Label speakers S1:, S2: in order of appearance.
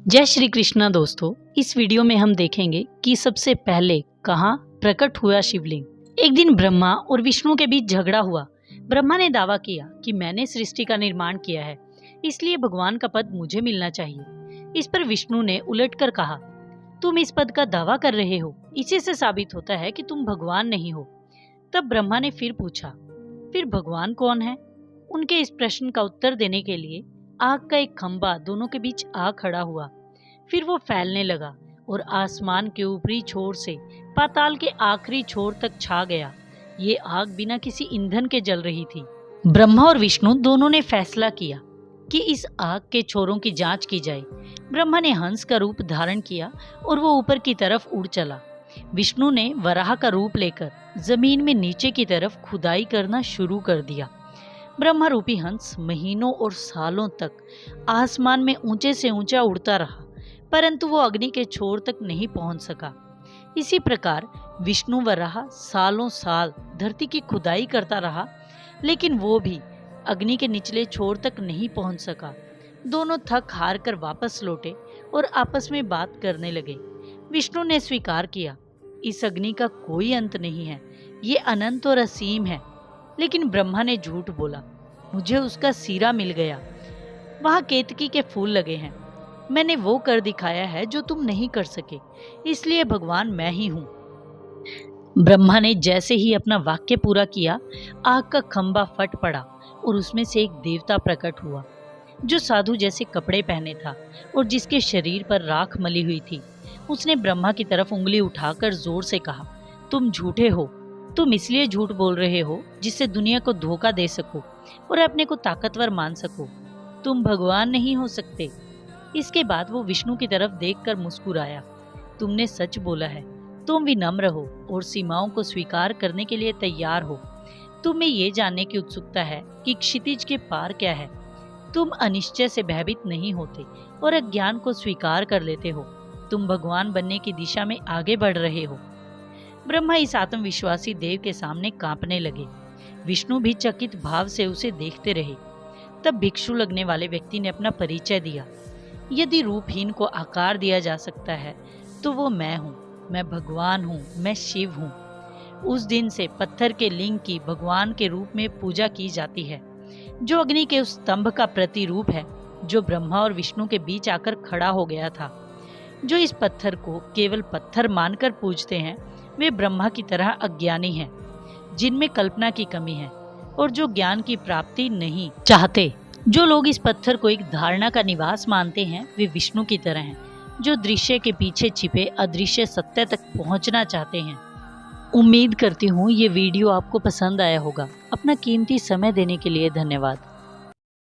S1: जय श्री कृष्णा दोस्तों, इस वीडियो में हम देखेंगे कि सबसे पहले कहाँ प्रकट हुआ शिवलिंग। एक दिन ब्रह्मा और विष्णु के बीच झगड़ा हुआ। ब्रह्मा ने दावा किया कि मैंने सृष्टि का निर्माण किया है, इसलिए भगवान का पद मुझे मिलना चाहिए। इस पर विष्णु ने उलटकर कहा, तुम इस पद का दावा कर रहे हो, इसी से साबित होता है कि तुम भगवान नहीं हो। तब ब्रह्मा ने फिर पूछा, फिर भगवान कौन है? उनके इस प्रश्न का उत्तर देने के लिए आग का एक खंभा दोनों के बीच आ खड़ा हुआ। फिर वो फैलने लगा और आसमान के ऊपरी छोर से पाताल के आखिरी छोर तक छा गया। ये आग बिना किसी ईंधन के जल रही थी। ब्रह्मा और विष्णु दोनों ने फैसला किया कि इस आग के छोरों की जांच की जाए। ब्रह्मा ने हंस का रूप धारण किया और वो ऊपर की तरफ उड़ चला। विष्णु ने वराह का रूप लेकर जमीन में नीचे की तरफ खुदाई करना शुरू कर दिया। ब्रह्मा रूपी हंस महीनों और सालों तक आसमान में ऊंचे से ऊंचा उड़ता रहा, परंतु वो अग्नि के छोर तक नहीं पहुंच सका। इसी प्रकार विष्णु वराह सालों साल धरती की खुदाई करता रहा, लेकिन वो भी अग्नि के निचले छोर तक नहीं पहुंच सका। दोनों थक हार कर वापस लौटे और आपस में बात करने लगे। विष्णु ने स्वीकार किया, इस अग्नि का कोई अंत नहीं है, ये अनंत और असीम है। लेकिन ब्रह्मा ने झूठ बोला, मुझे उसका सिरा मिल गया, वहां केतकी के फूल लगे हैं। मैंने वो कर दिखाया है जो तुम नहीं कर सके, इसलिए भगवान मैं ही हूँ। ब्रह्मा ने जैसे ही अपना वाक्य पूरा किया, आग का खंभा फट पड़ा और उसमें से एक देवता प्रकट हुआ, जो साधु जैसे कपड़े पहने था और जिसके शरीर पर राख मली हुई थी। उसने ब्रह्मा की तरफ उंगली उठाकर जोर से कहा, तुम झूठे हो। तुम इसलिए झूठ बोल रहे हो जिससे दुनिया को धोखा दे सको और अपने को ताकतवर मान सको। तुम भगवान नहीं हो सकते। इसके बाद वो विष्णु की तरफ देखकर मुस्कुराया, तुमने सच बोला है। तुम विनम्र हो और सीमाओं को स्वीकार करने के लिए तैयार हो। तुम्हें ये जानने की उत्सुकता है कि क्षितिज के पार क्या है। तुम अनिश्चय से भयभीत नहीं होते और अज्ञान को स्वीकार कर लेते हो। तुम भगवान बनने की दिशा में आगे बढ़ रहे हो। ब्रह्मा इस आत्मविश्वासी देव के सामने कांपने लगे। विष्णु भी चकित भाव से उसे देखते रहे। तब भिक्षु लगने वाले व्यक्ति ने अपना परिचय दिया, यदि रूपहीन को आकार दिया जा सकता है तो वो मैं हूँ, मैं भगवान हूँ, मैं शिव हूँ। उस दिन से पत्थर के लिंग की भगवान के रूप में पूजा की जाती है, जो अग्नि के उस स्तंभ का प्रतिरूप है जो ब्रह्मा और विष्णु के बीच आकर खड़ा हो गया था। जो इस पत्थर को केवल पत्थर मानकर पूजते हैं, वे ब्रह्मा की तरह अज्ञानी हैं, जिनमें कल्पना की कमी है और जो ज्ञान की प्राप्ति नहीं चाहते। जो लोग इस पत्थर को एक धारणा का निवास मानते हैं, वे विष्णु की तरह हैं, जो दृश्य के पीछे छिपे अदृश्य सत्य तक पहुंचना चाहते हैं। उम्मीद करती हूँ ये वीडियो आपको पसंद आया होगा। अपना कीमती समय देने के लिए धन्यवाद।